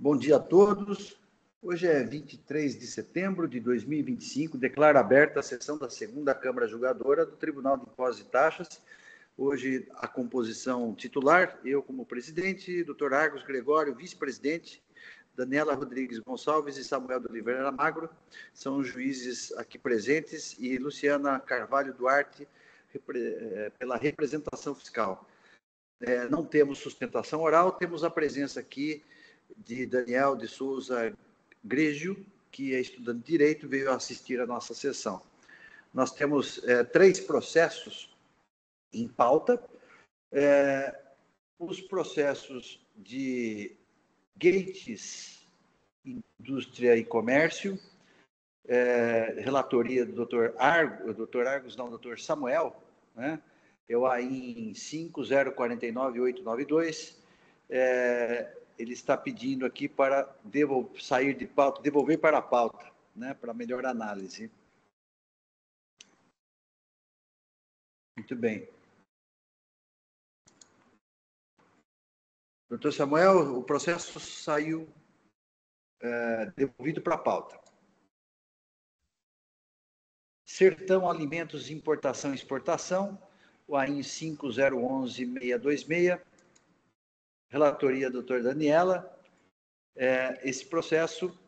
Bom dia a todos. Hoje é 23 de setembro de 2025, declaro aberta a sessão da segunda Câmara Julgadora do Tribunal de Impostos e Taxas. Hoje, a composição titular, eu como presidente, Dr. Argos Gregório, vice-presidente, Daniela Rodrigues Gonçalves e Samuel de Oliveira Magro, são os juízes aqui presentes, e Luciana Carvalho Duarte, pela representação fiscal. Não temos sustentação oral, temos a presença aqui de Daniel de Souza Grégio, que é estudante de Direito, veio assistir à nossa sessão. Nós temos 3 processos em pauta. Os processos de Gates, Indústria e Comércio, relatoria do Dr. Samuel, né? É o AIN 5049892. Ele está pedindo aqui para sair de pauta, devolver para a pauta, né, para melhor análise. Muito bem. Doutor Samuel, o processo saiu devolvido para a pauta. Sertão Alimentos, Importação e Exportação, o AIN 5011626, relatoria doutor Daniela. Esse processo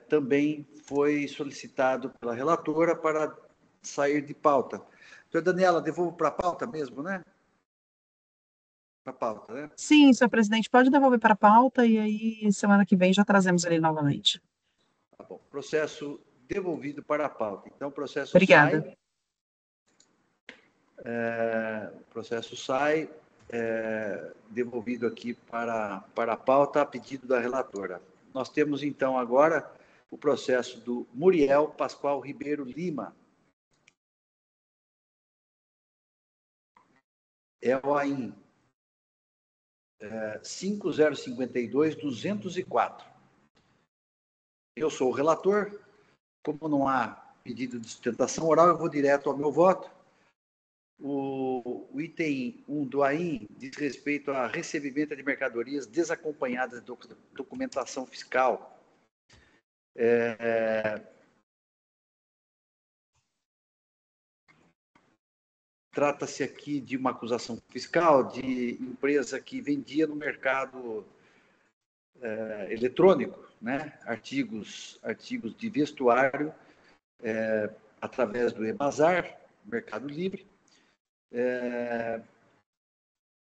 também foi solicitado pela relatora para sair de pauta. Doutor Daniela, devolvo para a pauta mesmo, né? Para a pauta, né? Sim, senhor presidente, pode devolver para a pauta e aí semana que vem já trazemos ele novamente. Tá bom. Processo devolvido para a pauta. Então, o processo Obrigada. sai. O processo sai devolvido aqui para a pauta a pedido da relatora. Nós temos, então, agora o processo do Muriel Pascoal Ribeiro Lima. É o AIN 5052-204. Eu sou o relator. Como não há pedido de sustentação oral, eu vou direto ao meu voto. O item 1 do AIN diz respeito a recebimento de mercadorias desacompanhadas de documentação fiscal. Trata-se aqui de uma acusação fiscal de empresa que vendia no mercado eletrônico, né? artigos de vestuário, através do Ebazar, Mercado Livre,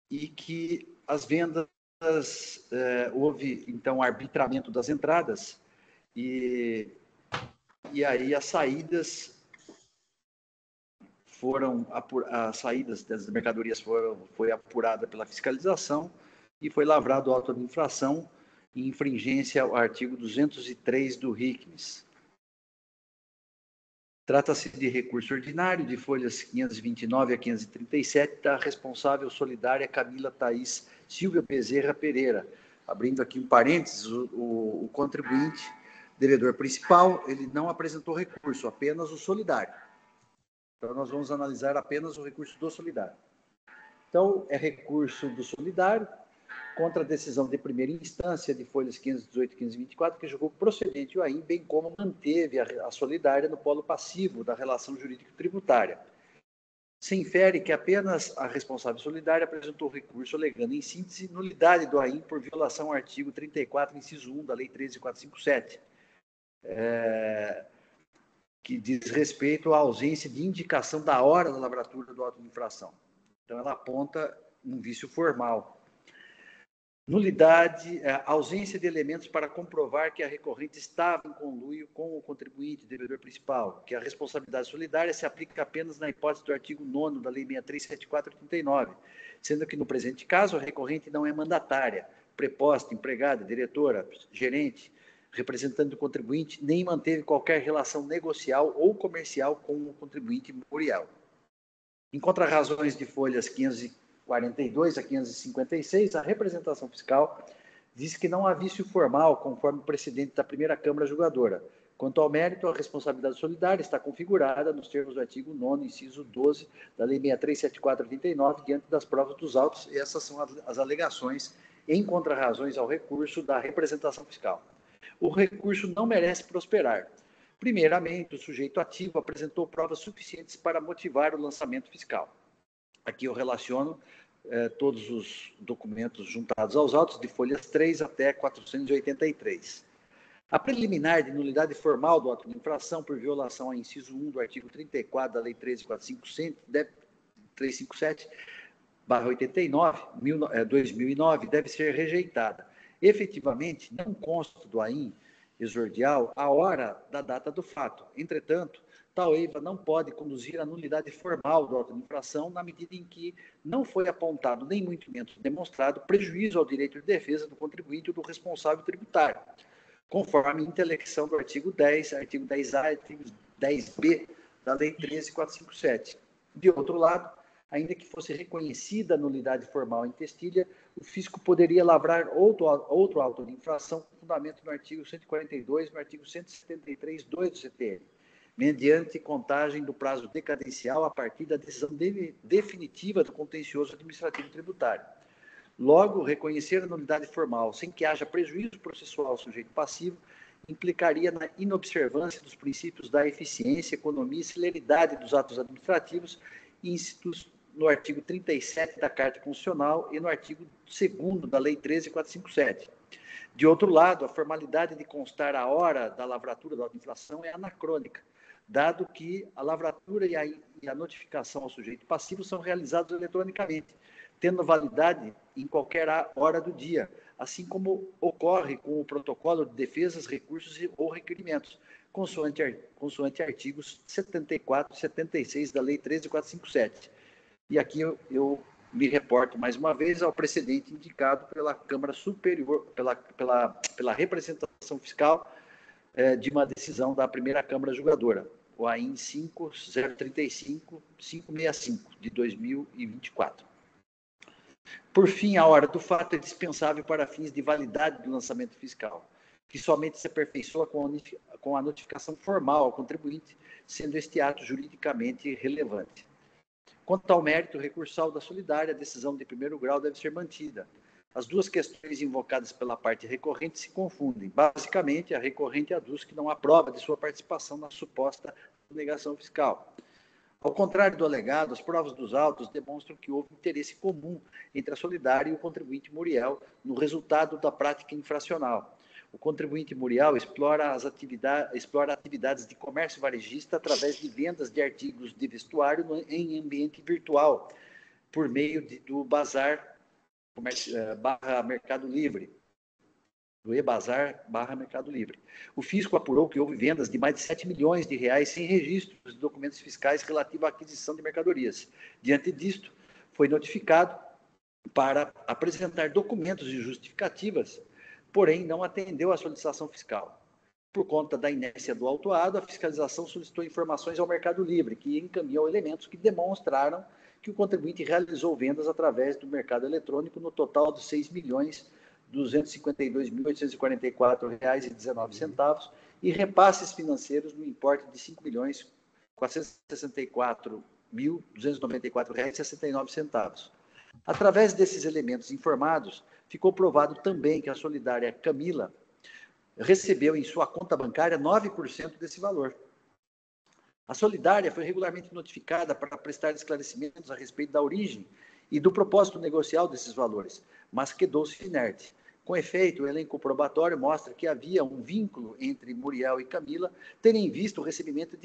e que as vendas, houve, então, arbitramento das entradas, e aí as saídas as saídas das mercadorias foi apurada pela fiscalização e foi lavrado auto de infração em infringência ao artigo 203 do RICMES. Trata-se de recurso ordinário de folhas 529 a 537 da responsável solidária Camila Thaís Silvia Bezerra Pereira. Abrindo aqui um parênteses, o contribuinte, devedor principal, ele não apresentou recurso, apenas o solidário. Então, nós vamos analisar apenas o recurso do solidário. Então, é recurso do solidário contra a decisão de primeira instância de folhas 518 e 524, que julgou procedente o AIN, bem como manteve a solidária no polo passivo da relação jurídico-tributária. Se infere que apenas a responsável solidária apresentou recurso alegando, em síntese, nulidade do AIN por violação ao artigo 34, inciso 1 da Lei 13.457, que diz respeito à ausência de indicação da hora da lavratura do auto de infração. Então, ela aponta um vício formal. Nulidade, ausência de elementos para comprovar que a recorrente estava em conluio com o contribuinte, devedor principal, que a responsabilidade solidária se aplica apenas na hipótese do artigo 9º da Lei 63.7489, sendo que, no presente caso, a recorrente não é mandatária, preposta, empregada, diretora, gerente, representante do contribuinte, nem manteve qualquer relação negocial ou comercial com o contribuinte Muriel. Em contra-razões de folhas 542 a 556, a representação fiscal diz que não há vício formal, conforme o precedente da primeira Câmara Julgadora. Quanto ao mérito, a responsabilidade solidária está configurada nos termos do artigo 9º, inciso 12, da Lei 63.7439, diante das provas dos autos, e essas são as alegações em contrarrazões ao recurso da representação fiscal. O recurso não merece prosperar. Primeiramente, o sujeito ativo apresentou provas suficientes para motivar o lançamento fiscal. Aqui eu relaciono todos os documentos juntados aos autos, de folhas 3 até 483. A preliminar de nulidade formal do auto de infração por violação ao inciso 1 do artigo 34 da Lei 13.457/89, 2009, deve ser rejeitada. Efetivamente, não consta do AIN exordial a hora da data do fato. Entretanto, tal eiva não pode conduzir à nulidade formal do auto de infração na medida em que não foi apontado, nem muito menos demonstrado, prejuízo ao direito de defesa do contribuinte ou do responsável tributário, conforme intelecção do artigo 10, artigo 10A, artigo 10B da Lei 13.457. De outro lado, ainda que fosse reconhecida a nulidade formal em testilha, o fisco poderia lavrar outro auto de infração com fundamento no artigo 142 e no artigo 173.2 do CTN, mediante contagem do prazo decadencial a partir da decisão definitiva do contencioso administrativo tributário. Logo, reconhecer a nulidade formal sem que haja prejuízo processual ao sujeito passivo implicaria na inobservância dos princípios da eficiência, economia e celeridade dos atos administrativos íncitos no artigo 37 da Carta Constitucional e no artigo 2º da Lei 13.457. De outro lado, a formalidade de constar a hora da lavratura da auto-infração é anacrônica, dado que a lavratura e a notificação ao sujeito passivo são realizados eletronicamente, tendo validade em qualquer hora do dia, assim como ocorre com o protocolo de defesas, recursos ou requerimentos, consoante artigos 74 e 76 da Lei 13.457. E aqui eu me reporto mais uma vez ao precedente indicado pela Câmara Superior, pela representação fiscal de uma decisão da primeira Câmara Julgadora, o AIN 5.035.565, de 2024. Por fim, a hora do fato é dispensável para fins de validade do lançamento fiscal, que somente se aperfeiçoa com a notificação formal ao contribuinte, sendo este ato juridicamente relevante. Quanto ao mérito recursal da solidária, a decisão de primeiro grau deve ser mantida. As duas questões invocadas pela parte recorrente se confundem. Basicamente, a recorrente aduz que não há prova de sua participação na suposta negação fiscal. Ao contrário do alegado, as provas dos autos demonstram que houve interesse comum entre a solidária e o contribuinte Muriel no resultado da prática infracional. O contribuinte Muriel explora atividades de comércio varejista através de vendas de artigos de vestuário em ambiente virtual, por meio do Bazar barra Mercado Livre, do e-Bazar barra Mercado Livre. O fisco apurou que houve vendas de mais de 7 milhões de reais sem registros de documentos fiscais relativos à aquisição de mercadorias. Diante disto, foi notificado para apresentar documentos e justificativas, porém não atendeu à solicitação fiscal. Por conta da inércia do autuado, a fiscalização solicitou informações ao Mercado Livre, que encaminhou elementos que demonstraram que o contribuinte realizou vendas através do mercado eletrônico no total de R$ 6.252.844,19 e repasses financeiros no importe de R$ 5.464.294,69. Através desses elementos informados, ficou provado também que a solidária Camila recebeu em sua conta bancária 9% desse valor. A solidária foi regularmente notificada para prestar esclarecimentos a respeito da origem e do propósito negocial desses valores, mas quedou-se inerte. Com efeito, o elenco probatório mostra que havia um vínculo entre Muriel e Camila terem visto o recebimento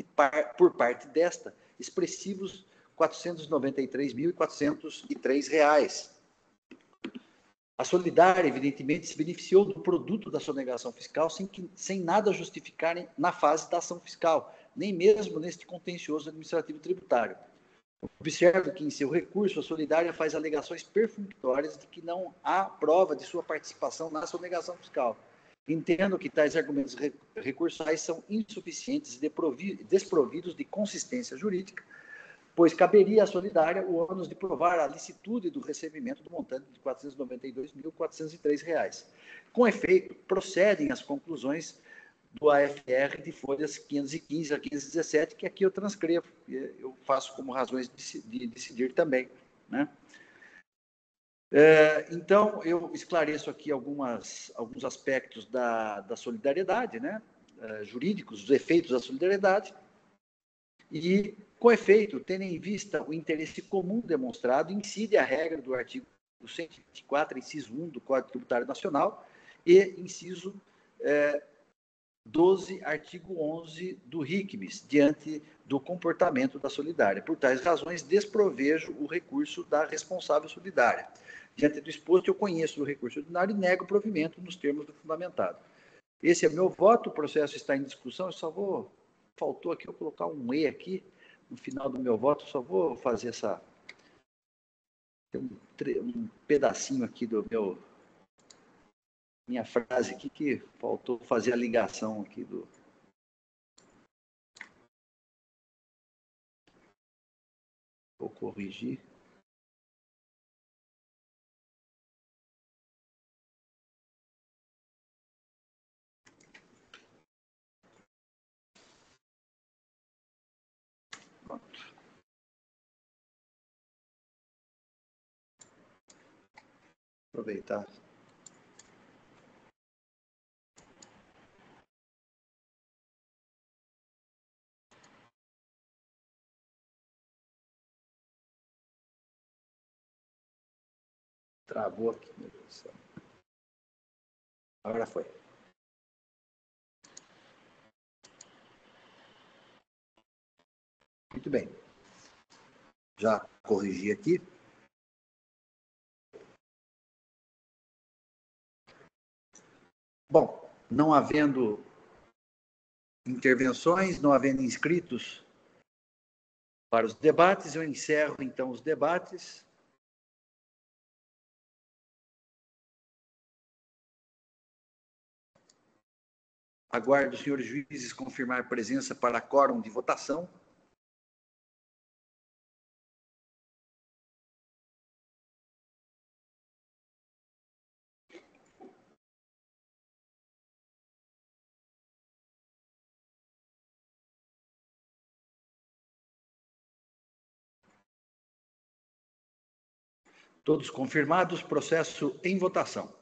por parte desta expressivos R$ 493.403. A solidária, evidentemente, se beneficiou do produto da sonegação fiscal sem nada justificarem na fase da ação fiscal, nem mesmo neste contencioso administrativo tributário. Observo que, em seu recurso, a solidária faz alegações perfunctórias de que não há prova de sua participação na sonegação fiscal. Entendo que tais argumentos recursais são insuficientes e desprovidos de consistência jurídica, pois caberia à solidária o ônus de provar a licitude do recebimento do montante de R$ 492.403. Com efeito, procedem as conclusões do AFR de folhas 515 a 517, que aqui eu transcrevo, eu faço como razões de decidir também, né? Então, eu esclareço aqui alguns aspectos da solidariedade, né? Jurídicos, os efeitos da solidariedade, e, com efeito, tendo em vista o interesse comum demonstrado, incide a regra do artigo 124, inciso 1 do Código Tributário Nacional e inciso 12, artigo 11 do RICMES, diante do comportamento da solidária. Por tais razões, desprovejo o recurso da responsável solidária. Diante do exposto, eu conheço o recurso ordinário e nego o provimento nos termos do fundamentado. Esse é meu voto, o processo está em discussão, eu só vou... Faltou aqui eu colocar um E aqui, no final do meu voto, só vou fazer essa... Tem um pedacinho aqui do meu... Minha frase aqui que faltou fazer a ligação aqui do... Vou corrigir. Pronto. Aproveitar. Travou aqui, meu Deus do céu. Agora foi. Muito bem. Já corrigi aqui. Bom, não havendo intervenções, não havendo inscritos para os debates, eu encerro, então, os debates. Aguardo os senhores juízes confirmar presença para quórum de votação. Todos confirmados, processo em votação.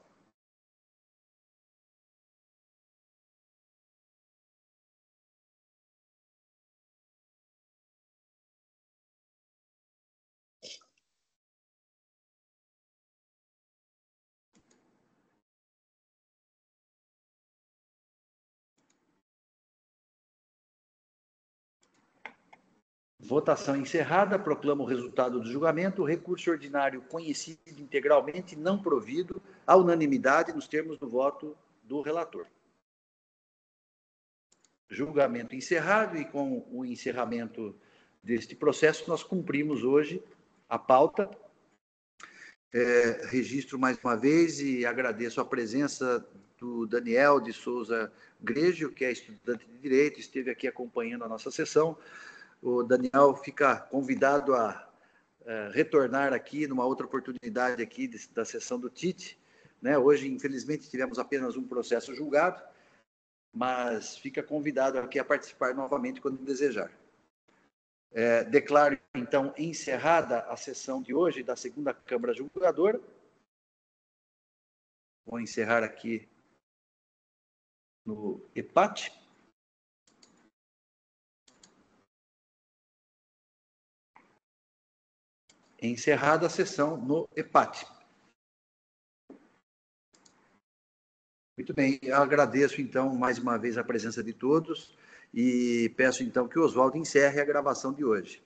Votação encerrada, proclamo o resultado do julgamento. O recurso ordinário conhecido integralmente, não provido, à unanimidade, nos termos do voto do relator. Julgamento encerrado, e com o encerramento deste processo, nós cumprimos hoje a pauta. Registro mais uma vez e agradeço a presença do Daniel de Souza Grégio, que é estudante de Direito, esteve aqui acompanhando a nossa sessão. O Daniel fica convidado a retornar aqui numa outra oportunidade aqui da sessão do TIT, né? Hoje, infelizmente, tivemos apenas um processo julgado, mas fica convidado aqui a participar novamente quando desejar. Declaro, então, encerrada a sessão de hoje da segunda Câmara Julgadora. Vou encerrar aqui no EPAT. Encerrada a sessão no EPAT. Muito bem, eu agradeço, então, mais uma vez a presença de todos e peço, então, que o Oswaldo encerre a gravação de hoje.